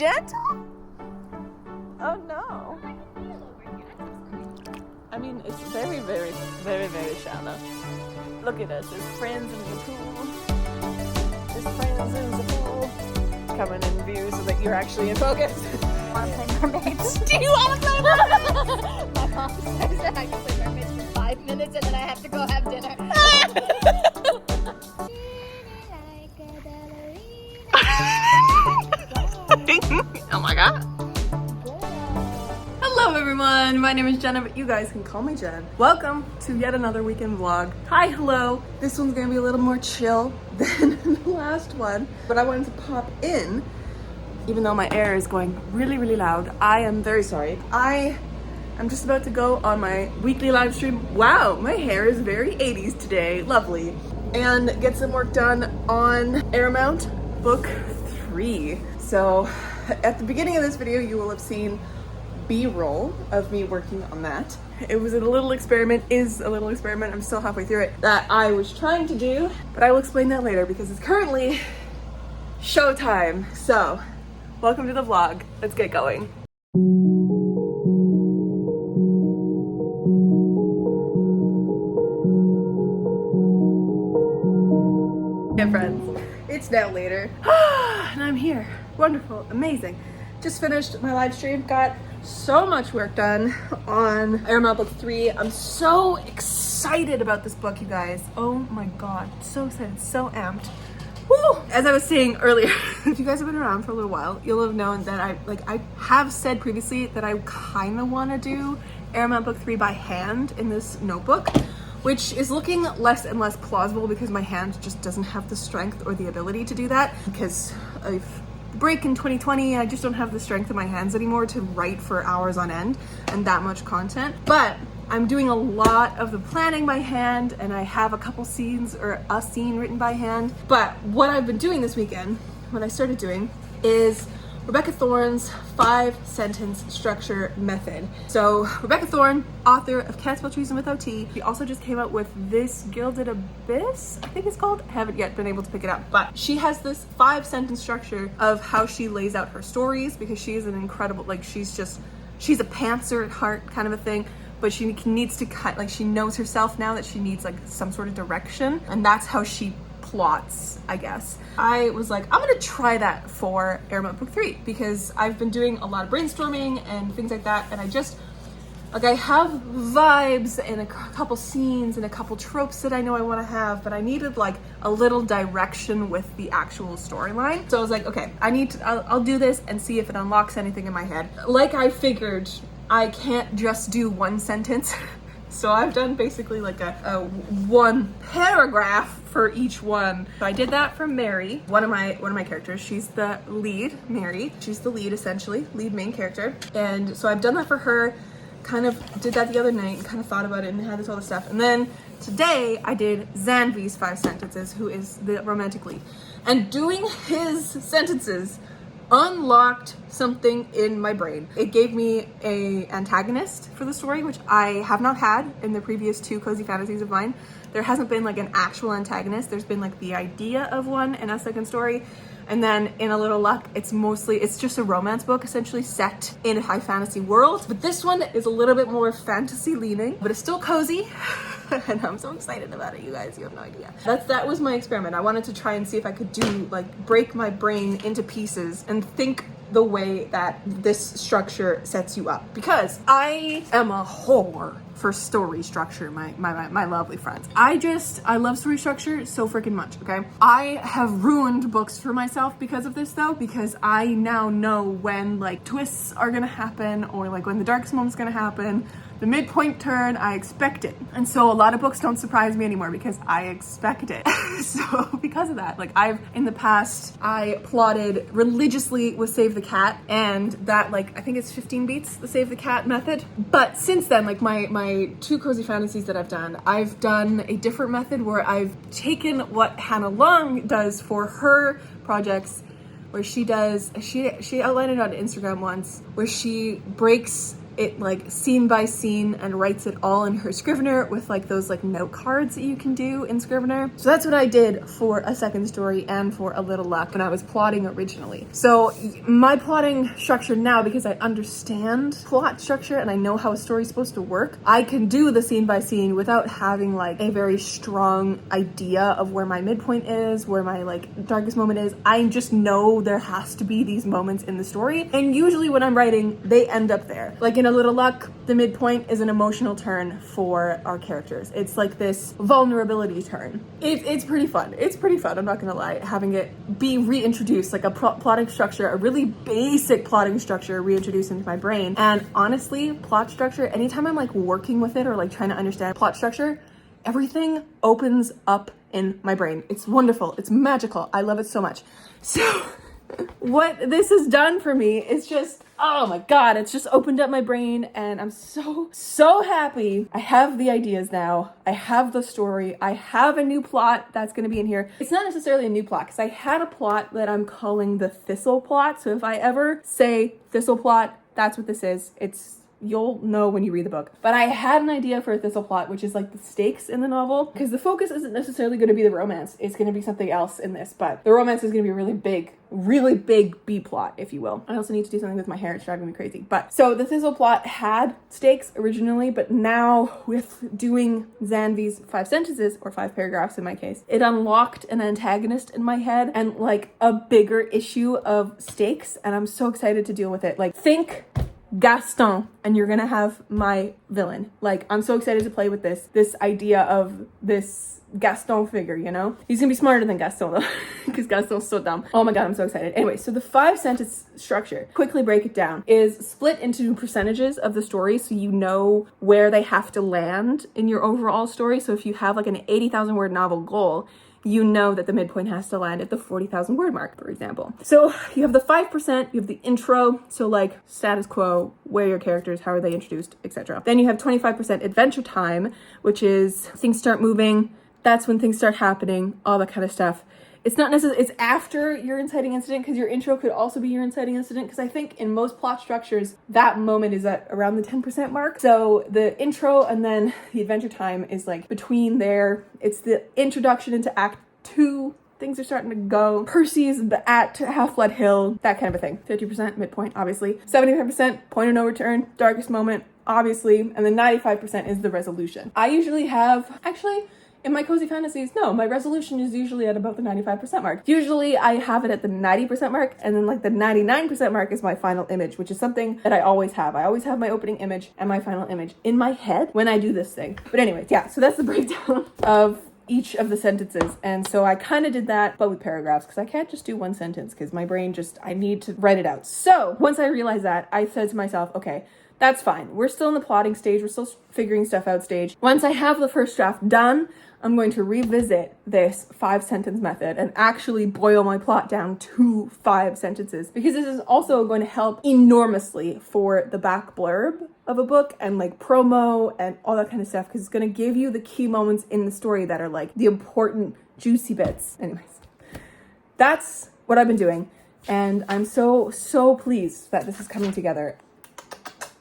gentle? Oh no. I mean, it's very, very, very, very shallow. Look at us, there's friends in the pool. There's friends in the pool. Coming in view so that you're actually in focus. I want to play mermaids. Do you want to play mermaids? My mom says that I can play mermaids for 5 minutes and then I have to go have dinner. Oh my god. Hello everyone, my name is Jenna, but you guys can call me Jen. Welcome to yet another weekend vlog. Hi, hello. This one's gonna be a little more chill than the last one, but I wanted to pop in, even though my air is going really, really loud. I am very sorry. I'm just about to go on my weekly live stream. Wow, my hair is very 80s today, lovely. And get some work done on Arrowmount Book 3. So at the beginning of this video, you will have seen B-roll of me working on that. It was a little experiment, I'm still halfway through it, that I was trying to do, but I will explain that later because it's currently showtime. So, welcome to the vlog. Let's get going. Yeah, friends, it's now later, and I'm here. Wonderful, amazing. Just finished my live stream, got so much work done on Arrowmount Book 3. I'm so excited about this book, you guys. Oh my god, so excited, so amped. Woo! As I was saying earlier, if you guys have been around for a little while, you'll have known that I have said previously that I kind of want to do Arrowmount Book 3 by hand in this notebook, which is looking less and less plausible because my hand just doesn't have the strength or the ability to do that because I've break in 2020. I just don't have the strength in my hands anymore to write for hours on end and that much content. But I'm doing a lot of the planning by hand, and I have a couple scenes or a scene written by hand. But what I've been doing this weekend, what I started doing, is Rebecca Thorne's 5-sentence structure method. So Rebecca Thorne, author of Can't Spell Treason Without T. She also just came out with This Gilded Abyss, I think it's called. I haven't yet been able to pick it up, but she has this 5-sentence structure of how she lays out her stories, because she is an incredible, she's a pantser at heart kind of a thing, but she needs to cut, she knows herself now that she needs some sort of direction, and that's how she plots, I guess. I was like, I'm gonna try that for Arrowmount Book 3 because I've been doing a lot of brainstorming and things like that, and I just, I have vibes and a couple scenes and a couple tropes that I know I want to have, but I needed a little direction with the actual storyline. So I was like, okay, I'll do this and see if it unlocks anything in my head. Like I figured, I can't just do one sentence. So I've done basically a one paragraph for each one. So I did that for Mary, one of my characters. She's the lead, Mary. She's the lead, essentially, lead main character. And so I've done that for her, kind of did that the other night and kind of thought about it and had all the stuff. And then today I did Zanvi's 5 sentences, who is the romantic lead. And doing his sentences unlocked something in my brain. It gave me a antagonist for the story, which I have not had in the previous 2 cozy fantasies of mine. There hasn't been an actual antagonist. There's been the idea of one in a second story. And then in A Little Luck, it's just a romance book essentially set in a high fantasy world. But this one is a little bit more fantasy leaning, but it's still cozy. And I'm so excited about it, you guys. You have no idea. That was my experiment. I wanted to try and see if I could do break my brain into pieces and think the way that this structure sets you up, because I am a whore for story structure, my lovely friends. I love story structure so freaking much, okay? I have ruined books for myself because of this though, because I now know when twists are gonna happen, or when the darkest moment's gonna happen. The midpoint turn, I expect it. And so a lot of books don't surprise me anymore because I expect it. So because of that, in the past, I plotted religiously with Save the Cat, and that I think it's 15 beats, the Save the Cat method. But since then, my 2 cozy fantasies that I've done a different method where I've taken what Hannah Long does for her projects, where she outlined it on Instagram once, where she breaks it like scene by scene and writes it all in her Scrivener with like those like note cards that you can do in Scrivener. So that's what I did for a second story and for A Little Luck when I was plotting originally. So my plotting structure now, because I understand plot structure and I know how a story is supposed to work, I can do the scene by scene without having like a very strong idea of where my midpoint is, where my like darkest moment is. I just know there has to be these moments in the story, and usually when I'm writing, they end up there. Like in A Little Luck, the midpoint is an emotional turn for our characters. It's like this vulnerability turn. It's pretty fun. It's pretty fun, I'm not gonna lie, having it be reintroduced, like a plotting structure, a really basic plotting structure reintroduced into my brain. And honestly, plot structure, anytime I'm like working with it or like trying to understand plot structure, everything opens up in my brain. It's wonderful. It's magical. I love it so much. So what this has done for me is just, oh my God, it's just opened up my brain, and I'm so happy. I have the ideas now. I have the story. I have a new plot that's going to be in here. It's not necessarily a new plot because I had a plot that I'm calling the Thistle plot. So if I ever say Thistle plot, that's what this is. You'll know when you read the book. But I had an idea for a Thistle plot, which is like the stakes in the novel, because the focus isn't necessarily going to be the romance. It's going to be something else in this, but the romance is going to be a really big B plot, if you will. I also need to do something with my hair. It's driving me crazy. But so the Thistle plot had stakes originally, but now with doing Zanvi's 5 sentences, or 5 paragraphs in my case, it unlocked an antagonist in my head and like a bigger issue of stakes. And I'm so excited to deal with it. Like, think Gaston, and you're gonna have my villain. Like, I'm so excited to play with this idea of this Gaston figure, you know? He's gonna be smarter than Gaston though, because Gaston's so dumb. Oh my God, I'm so excited. Anyway, so the 5 sentence structure, quickly break it down, is split into percentages of the story so you know where they have to land in your overall story. So if you have like an 80,000 word novel goal, you know that the midpoint has to land at the 40,000 word mark, for example. So you have the 5%, you have the intro, so like status quo, where are your characters, how are they introduced, etc. Then you have 25% adventure time, which is things start moving, that's when things start happening, all that kind of stuff. It's not necessarily, it's after your inciting incident, because your intro could also be your inciting incident, because I think in most plot structures, that moment is at around the 10% mark. So the intro and then the adventure time is like between there. It's the introduction into Act 2. Things are starting to go. Percy's at Half-Blood Hill, that kind of a thing. 50% midpoint, obviously. 75% point of no return, darkest moment, obviously. And then 95% is the resolution. I usually have, actually, in my cozy fantasies, no, my resolution is usually at about the 95% mark. Usually I have it at the 90% mark, and then like the 99% mark is my final image, which is something that I always have. I always have my opening image and my final image in my head when I do this thing. But anyways, yeah, so that's the breakdown of each of the sentences. And so I kind of did that, but with paragraphs, because I can't just do one sentence, because my brain I need to write it out. So once I realized that, I said to myself, okay, that's fine. We're still in the plotting stage. We're still figuring stuff out stage. Once I have the first draft done, I'm going to revisit this 5 sentence method and actually boil my plot down to 5 sentences, because this is also going to help enormously for the back blurb of a book and like promo and all that kind of stuff, because it's going to give you the key moments in the story that are like the important juicy bits. Anyways, that's what I've been doing, and I'm so pleased that this is coming together.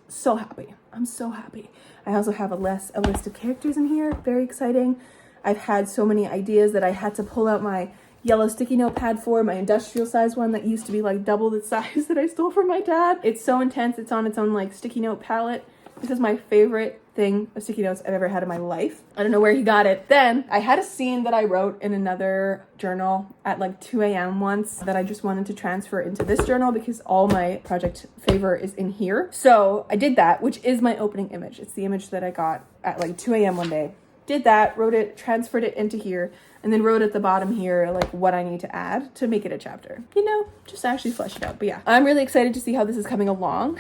So happy. I'm so happy. I also have a list of characters in here. Very exciting. I've had so many ideas that I had to pull out my yellow sticky notepad for, my industrial size one that used to be like double the size that I stole from my dad. It's so intense. It's on its own like sticky note palette. This is my favorite thing of sticky notes I've ever had in my life. I don't know where he got it. Then I had a scene that I wrote in another journal at like 2 a.m. once that I just wanted to transfer into this journal because all my project favor is in here. So I did that, which is my opening image. It's the image that I got at like 2 a.m. one day. Did that, wrote it, transferred it into here, and then wrote at the bottom here like what I need to add to make it a chapter. You know, just actually flesh it out. But yeah, I'm really excited to see how this is coming along.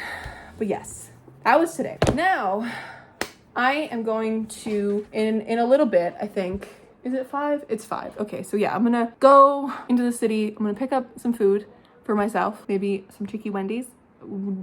But yes, that was today. Now, I am going to, in a little bit, I think, is it 5? It's 5. Okay, so yeah, I'm gonna go into the city. I'm gonna pick up some food for myself, maybe some cheeky Wendy's.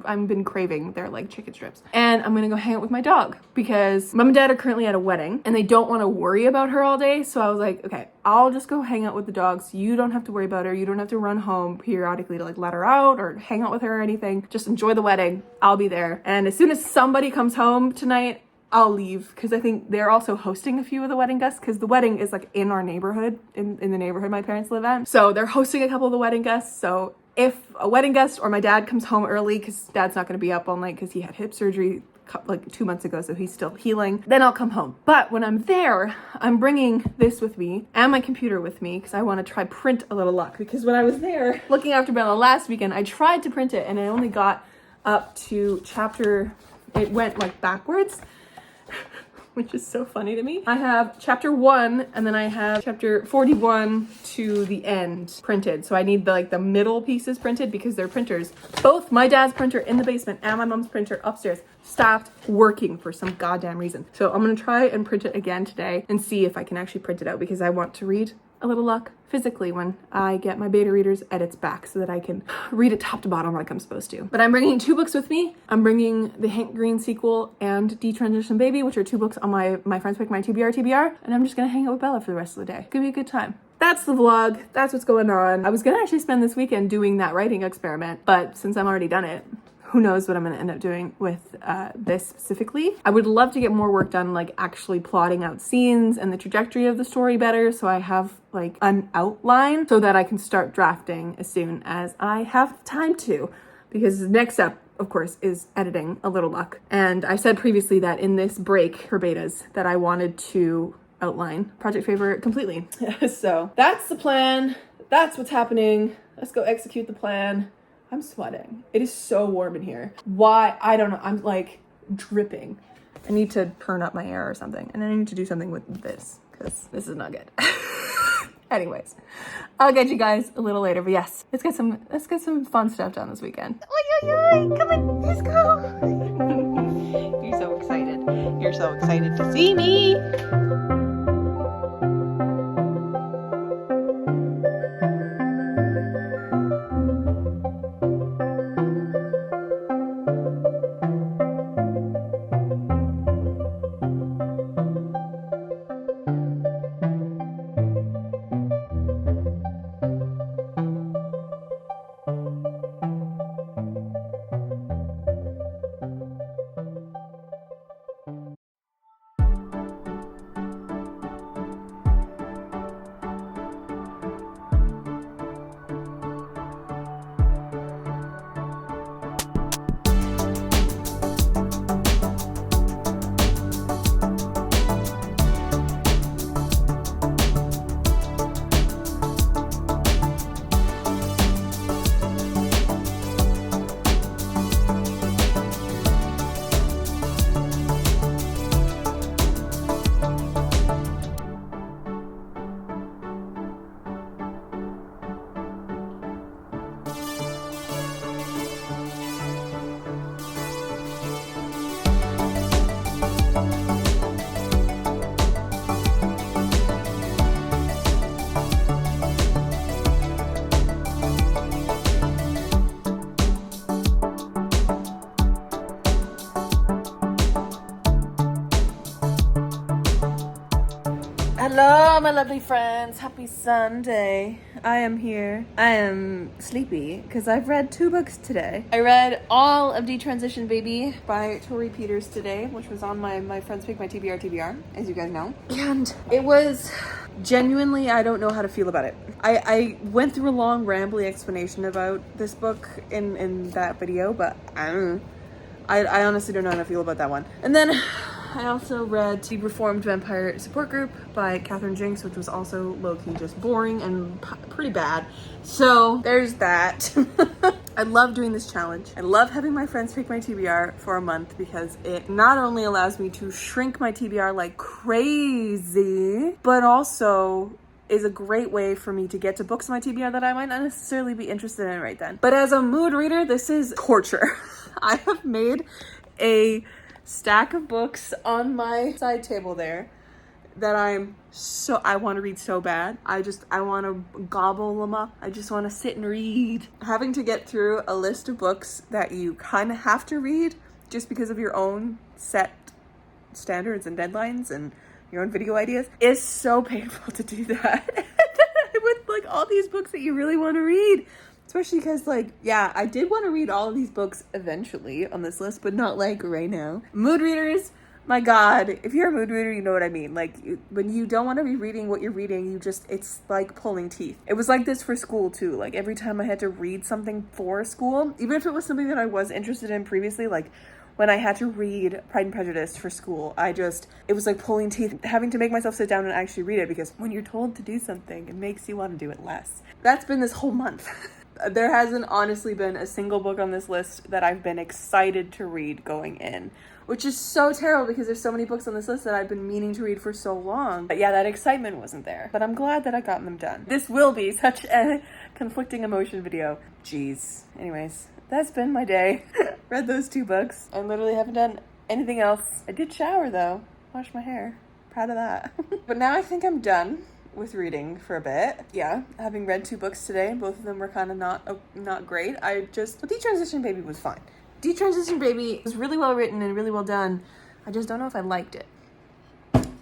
I've been craving their like chicken strips. And I'm gonna go hang out with my dog because mom and dad are currently at a wedding and they don't want to worry about her all day. So I was like, okay, I'll just go hang out with the dogs. You don't have to worry about her. You don't have to run home periodically to like let her out or hang out with her or anything. Just enjoy the wedding. I'll be there. And as soon as somebody comes home tonight, I'll leave because I think they're also hosting a few of the wedding guests because the wedding is like in our neighborhood, in the neighborhood my parents live at. So they're hosting a couple of the wedding guests. So if a wedding guest or my dad comes home early because dad's not going to be up all night because he had hip surgery like 2 months ago, so he's still healing, then I'll come home. But when I'm there, I'm bringing this with me and my computer with me because I want to try print a little luck, because when I was there looking after Bella last weekend, I tried to print it and I only got up to it went like backwards, which is so funny to me. I have chapter 1 and then I have chapter 41 to the end printed. So I need the middle pieces printed because their printers, both my dad's printer in the basement and my mom's printer upstairs, stopped working for some goddamn reason. So I'm gonna try and print it again today and see if I can actually print it out because I want to read A Little Luck physically when I get my beta reader's edits back so that I can read it top to bottom like I'm supposed to. But I'm bringing 2 books with me. I'm bringing the Hank Green sequel and Detransition Baby, which are 2 books on my friends pick my TBR, and I'm just gonna hang out with Bella for the rest of the day. It's gonna be a good time. That's the vlog. That's what's going on. I was gonna actually spend this weekend doing that writing experiment, but since I'm already done it, who knows what I'm gonna end up doing with this specifically. I would love to get more work done, like actually plotting out scenes and the trajectory of the story better, so I have like an outline so that I can start drafting as soon as I have time to, because the next step, of course, is editing A Little Luck. And I said previously that in this break for betas that I wanted to outline Project Favorite completely. So that's the plan. That's what's happening. Let's go execute the plan. I'm sweating. It is so warm in here. Why? I don't know. I'm like dripping. I need to turn up my hair or something. And then I need to do something with this because this is not good. Anyways, I'll get you guys a little later. But yes, let's get some fun stuff done this weekend. Oi, oi, oi, come on, let's go. You're so excited. You're so excited to see me. Hello, my lovely friends. Happy Sunday. I am here. I am sleepy because I've read 2 books today. I read all of Detransition Baby by Tori Peters today, which was on my friends pick my TBR, as you guys know. And it was genuinely, I don't know how to feel about it. I went through a long rambly explanation about this book in that video, but I don't know. I honestly don't know how to feel about that one. And then I also read The Reformed Vampire Support Group by Catherine Jinks, which was also low-key just boring and pretty bad. So there's that. I love doing this challenge. I love having my friends pick my TBR for a month because it not only allows me to shrink my TBR like crazy, but also is a great way for me to get to books in my TBR that I might not necessarily be interested in right then. But as a mood reader, this is torture. I have made a stack of books on my side table there that I want to read so bad. I want to gobble them up. I just want to sit and read. Having to get through a list of books that you kind of have to read just because of your own set standards and deadlines and your own video ideas is so painful to do that. With like all these books that you really want to read. Especially because, like, yeah, I did want to read all of these books eventually on this list, but not like right now. Mood readers, my God, if you're a mood reader, you know what I mean. Like, when you don't want to be reading what you're reading, it's like pulling teeth. It was like this for school too. Like, every time I had to read something for school, even if it was something that I was interested in previously, like when I had to read Pride and Prejudice for school, it was like pulling teeth, having to make myself sit down and actually read it, because when you're told to do something, it makes you want to do it less. That's been this whole month. There hasn't honestly been a single book on this list that I've been excited to read going in, which is so terrible because there's so many books on this list that I've been meaning to read for so long. But yeah, that excitement wasn't there, but I'm glad that I got them done. This will be such a conflicting emotion video. Jeez. Anyways, that's been my day. Read those 2 books. I literally haven't done anything else. I did shower though, wash my hair. Proud of that. But now I think I'm done with reading for a bit. Yeah, having read 2 books today, both of them were kind of not great. Detransition Baby was fine. Detransition Baby was really well written and really well done. I just don't know if I liked it.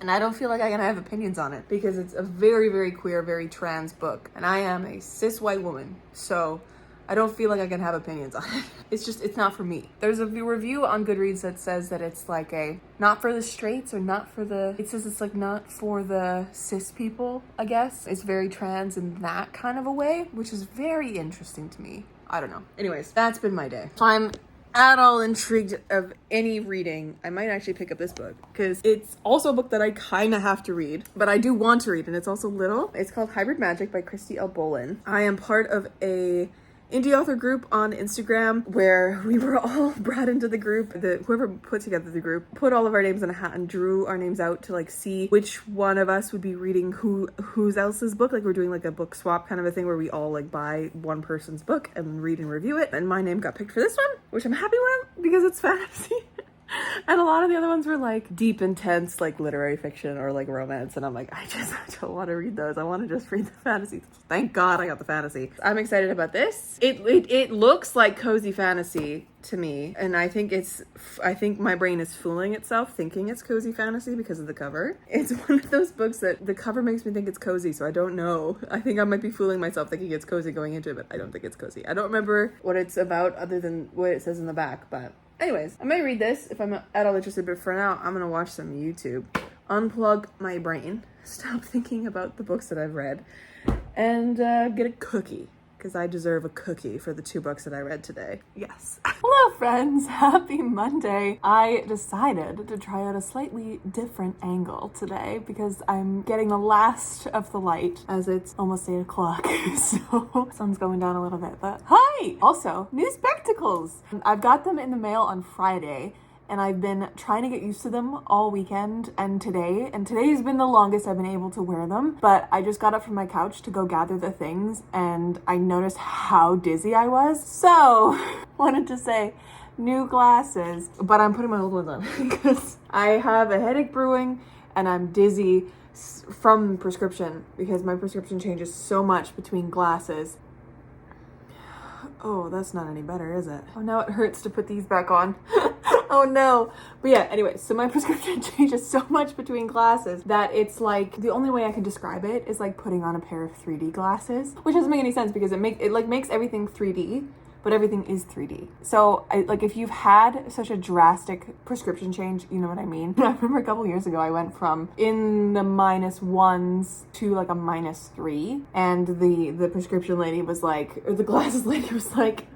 And I don't feel like I can have opinions on it because it's a very, very queer, very trans book. And I am a cis white woman, so I don't feel like I can have opinions on it. It's not for me. There's a review on Goodreads that says that it's like not for the straights or it says it's like not for the cis people, I guess. It's very trans in that kind of a way, which is very interesting to me. I don't know. Anyways, that's been my day. If I'm at all intrigued of any reading, I might actually pick up this book because it's also a book that I kind of have to read, but I do want to read, and it's also little. It's called Hybrid Magic by Christy L. Bolin. I am part of a indie author group on Instagram where we were all brought into the group. Whoever put together the group put all of our names in a hat and drew our names out to like see which one of us would be reading whose else's book. Like we're doing like a book swap kind of a thing where we all like buy one person's book and read and review it. And my name got picked for this one, which I'm happy with because it's fantasy. And a lot of the other ones were like deep, intense, like literary fiction or like romance. And I'm like, I don't want to read those. I want to just read the fantasy. Thank God I got the fantasy. I'm excited about this. It looks like cozy fantasy to me. And I think my brain is fooling itself thinking it's cozy fantasy because of the cover. It's one of those books that the cover makes me think it's cozy. So I don't know. I think I might be fooling myself thinking it's cozy going into it, but I don't think it's cozy. I don't remember what it's about other than what it says in the back, but anyways, I may read this if I'm at all interested, but for now, I'm going to watch some YouTube, unplug my brain, stop thinking about the books that I've read, and get a cookie, because I deserve a cookie for the 2 books that I read today. Yes. Hello, friends. Happy Monday. I decided to try out a slightly different angle today because I'm getting the last of the light as it's almost 8 o'clock. So sun's going down a little bit, but hi! Also, new spectacles. I've got them in the mail on Friday, and I've been trying to get used to them all weekend and today's been the longest I've been able to wear them, but I just got up from my couch to go gather the things and I noticed how dizzy I was, so wanted to say new glasses, but I'm putting my old ones on because I have a headache brewing and I'm dizzy from prescription because my prescription changes so much between glasses. Oh, that's not any better, is it? Oh, now it hurts to put these back on. Oh no. But yeah, anyway, so my prescription changes so much between glasses that it's like, the only way I can describe it is like putting on a pair of 3D glasses, which doesn't make any sense because it makes everything 3D, but everything is 3D. So if you've had such a drastic prescription change, you know what I mean? I remember a couple years ago, I went from in the -1s to like a -3. And the prescription lady was like, or the glasses lady was like,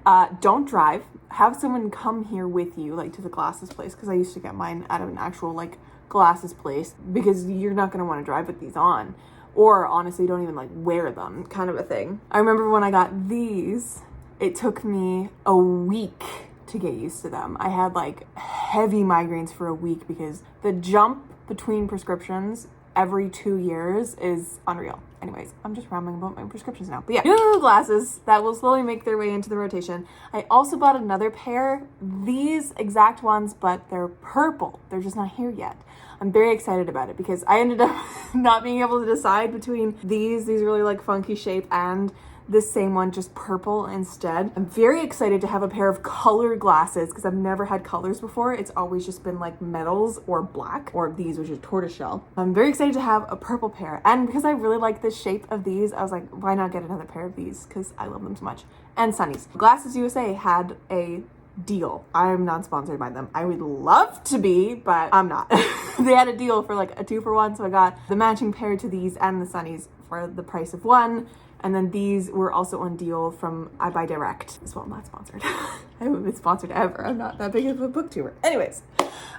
don't drive. Have someone come here with you, like to the glasses place. Cause I used to get mine at an actual like glasses place because you're not gonna want to drive with these on. Or honestly, don't even like wear them kind of a thing. I remember when I got these, it took me a week to get used to them. I had like heavy migraines for a week because the jump between prescriptions every 2 years is unreal. Anyways, I'm just rambling about my prescriptions now. But yeah, new glasses that will slowly make their way into the rotation. I also bought another pair, these exact ones, but they're purple. They're just not here yet. I'm very excited about it because I ended up not being able to decide between these really like funky shape and this same one, just purple instead. I'm very excited to have a pair of colored glasses because I've never had colors before. It's always just been like metals or black, or these, which is tortoiseshell. I'm very excited to have a purple pair. And because I really like the shape of these, I was like, why not get another pair of these? Because I love them so much. And Sunnies. Glasses USA had a deal. I'm not sponsored by them. I would love to be, but I'm not. They had a deal for like a 2-for-1, so I got the matching pair to these and the Sunnies for the price of one. And then these were also on deal from I Buy Direct as well. I'm not sponsored. I haven't been sponsored ever. I'm not that big of a booktuber. Anyways,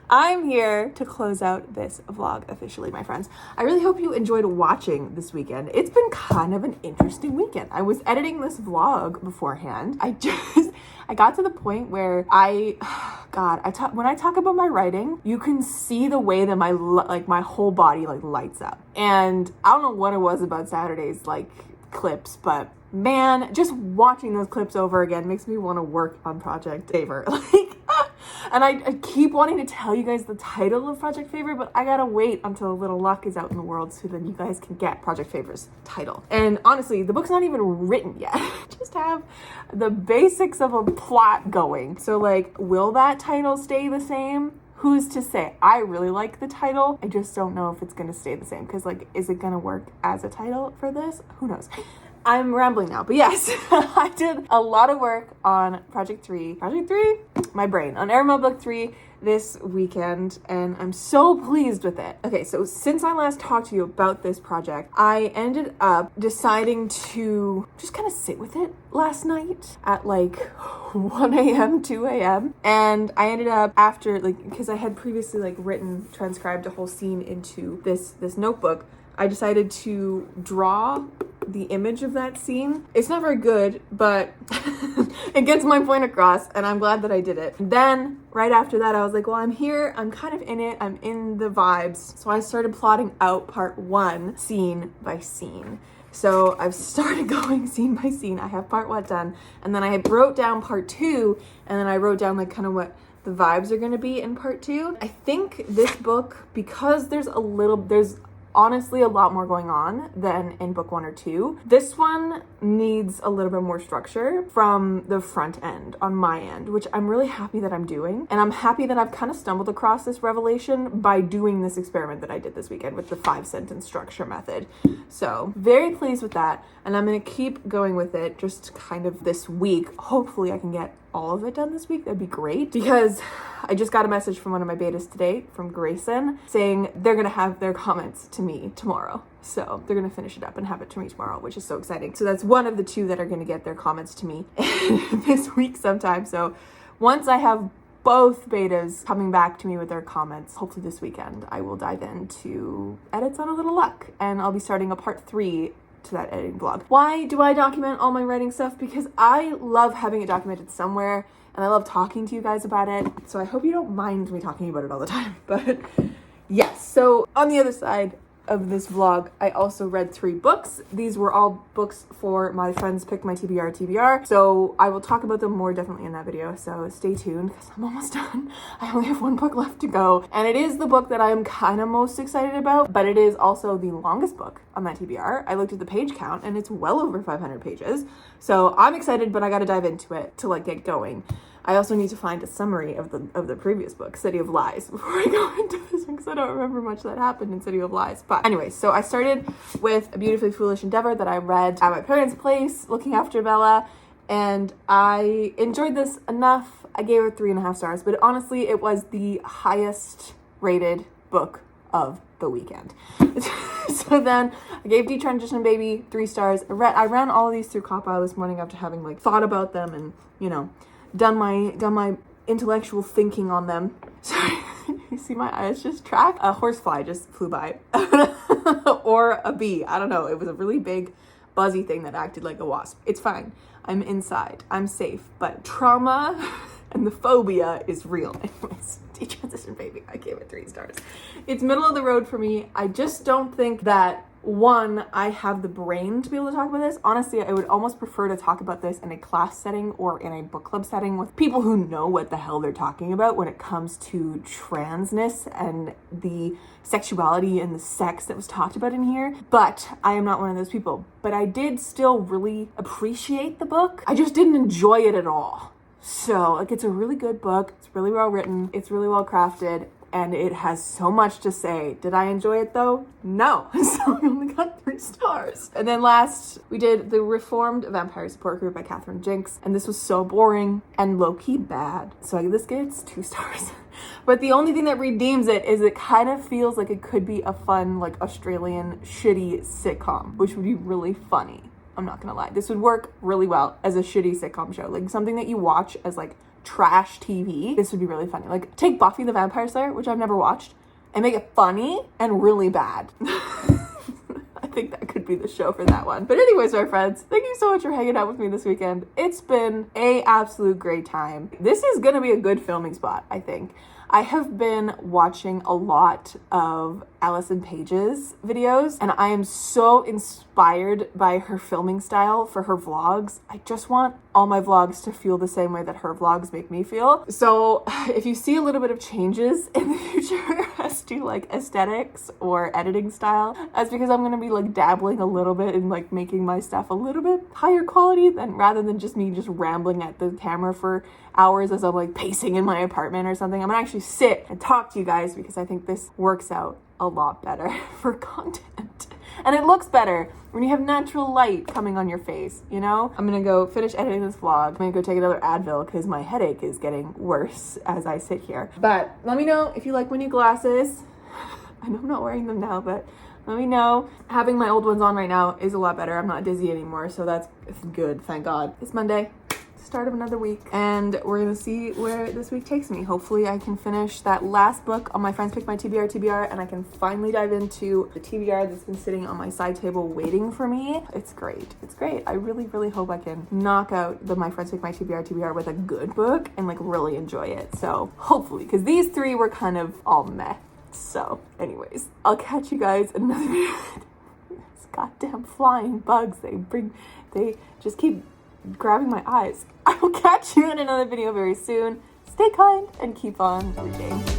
I'm here to close out this vlog officially, my friends. I really hope you enjoyed watching this weekend. It's been kind of an interesting weekend. I was editing this vlog beforehand. I got to the point where when I talk about my writing, you can see the way that my whole body like lights up. And I don't know what it was about Saturday's like clips, but man, just watching those clips over again makes me want to work on Project Favor. And I keep wanting to tell you guys the title of Project Favor, but I gotta wait until a little luck is out in the world so then you guys can get Project Favor's title. And honestly, the book's not even written yet. Just have the basics of a plot going. So like, will that title stay the same? Who's to say? I really like the title. I just don't know if it's gonna stay the same because like, is it gonna work as a title for this? Who knows? I'm rambling now, but yes, I did a lot of work on Project 3, my brain, on Arrowmount Book 3 this weekend, and I'm so pleased with it. Okay, so since I last talked to you about this project, I ended up deciding to just kind of sit with it last night at like 1 a.m., 2 a.m. And I ended up after, like, because I had previously like transcribed a whole scene into this notebook, I decided to draw the image of that scene. It's not very good, but it gets my point across, and I'm glad that I did it. Then right after that, I was like, well, I'm here, I'm kind of in it, I'm in the vibes. So I started plotting out part 1 scene by scene. So I've started going scene by scene. I have part 1 done, and then I wrote down part 2, and then I wrote down like kind of what the vibes are going to be in part 2. I think this book, because there's honestly a lot more going on than in book 1 or 2. This one needs a little bit more structure from the front end on my end, which I'm really happy that I'm doing. And I'm happy that I've kind of stumbled across this revelation by doing this experiment that I did this weekend with the 5-sentence structure method. So very pleased with that. And I'm going to keep going with it just kind of this week. Hopefully I can get all of it done this week. That'd be great, because I just got a message from one of my betas today from Grayson saying they're gonna have their comments to me tomorrow. So they're gonna finish it up and have it to me tomorrow, which is so exciting. So that's one of the 2 that are gonna get their comments to me this week sometime. So once I have both betas coming back to me with their comments, hopefully this weekend, I will dive into edits on a little luck, and I'll be starting a part 3 to that editing vlog. Why do I document all my writing stuff? Because I love having it documented somewhere, and I love talking to you guys about it. So I hope you don't mind me talking about it all the time. But yes, so on the other side of this vlog, I also read 3 books. These were all books for my friends Pick My TBR. So I will talk about them more definitely in that video. So stay tuned because I'm almost done. I only have 1 book left to go. And it is the book that I'm kind of most excited about, but it is also the longest book on that TBR. I looked at the page count and it's well over 500 pages. So I'm excited, but I got to dive into it to like get going. I also need to find a summary of the previous book, City of Lies, before I go into this one, because I don't remember much that happened in City of Lies. But anyway, so I started with A Beautifully Foolish Endeavor that I read at my parents' place, looking after Bella, and I enjoyed this enough. I gave it 3.5 stars, but honestly, it was the highest rated book of the weekend. So then I gave Detransition Baby 3 stars. I ran all of these through Copilot this morning after having like thought about them and, you know, done my intellectual thinking on them. Sorry, you see my eyes just track? A horsefly just flew by. Or a bee. I don't know. It was a really big buzzy thing that acted like a wasp. It's fine. I'm inside. I'm safe. But trauma and the phobia is real. Anyways, Detransition Baby, I gave it 3 stars. It's middle of the road for me. I just don't think that one, I have the brain to be able to talk about this. Honestly, I would almost prefer to talk about this in a class setting or in a book club setting with people who know what the hell they're talking about when it comes to transness and the sexuality and the sex that was talked about in here. But I am not one of those people. But I did still really appreciate the book. I just didn't enjoy it at all. So, like, it's a really good book. It's really well written. It's really well crafted. And it has so much to say. Did I enjoy it though? No. So I only got 3 stars. And then last, we did The Reformed Vampire Support Group by Catherine Jinks. And this was so boring and low-key bad. So this gets 2 stars. But the only thing that redeems it is it kind of feels like it could be a fun, like, Australian shitty sitcom, which would be really funny. I'm not gonna lie. This would work really well as a shitty sitcom show. Like, something that you watch as, like, trash TV. This would be really funny. Like, take Buffy the Vampire Slayer, which I've never watched, and make it funny and really bad. I think that could be the show for that one. But anyways, my friends, thank you so much for hanging out with me this weekend. It's been a absolute great time. This is gonna be a good filming spot, I think. I have been watching a lot of Allison Paige's videos, and I am so inspired by her filming style for her vlogs. I just want all my vlogs to feel the same way that her vlogs make me feel. So if you see a little bit of changes in the future as to, like, aesthetics or editing style, that's because I'm gonna be, like, dabbling a little bit in, like, making my stuff a little bit higher quality than rather than just me just rambling at the camera for hours as I'm, like, pacing in my apartment or something. I'm gonna actually sit and talk to you guys because I think this works out a lot better for content. And it looks better when you have natural light coming on your face, you know? I'm gonna go finish editing this vlog. I'm gonna go take another Advil because my headache is getting worse as I sit here. But let me know if you like my new glasses. I know I'm not wearing them now, but let me know. Having my old ones on right now is a lot better. I'm not dizzy anymore, so that's good, thank God. It's Monday. Start of another week, and we're gonna see where this week takes me. Hopefully I can finish that last book on my Friends Pick My TBR, and I can finally dive into the TBR that's been sitting on my side table waiting for me. It's great. It's great. I really, really hope I can knock out the My Friends Pick My TBR with a good book and, like, really enjoy it. So hopefully, because these 3 were kind of all meh. So anyways, I'll catch you guys in another video. These goddamn flying bugs, they just keep grabbing my eyes. I will catch you in another video very soon. Stay kind and keep on reading.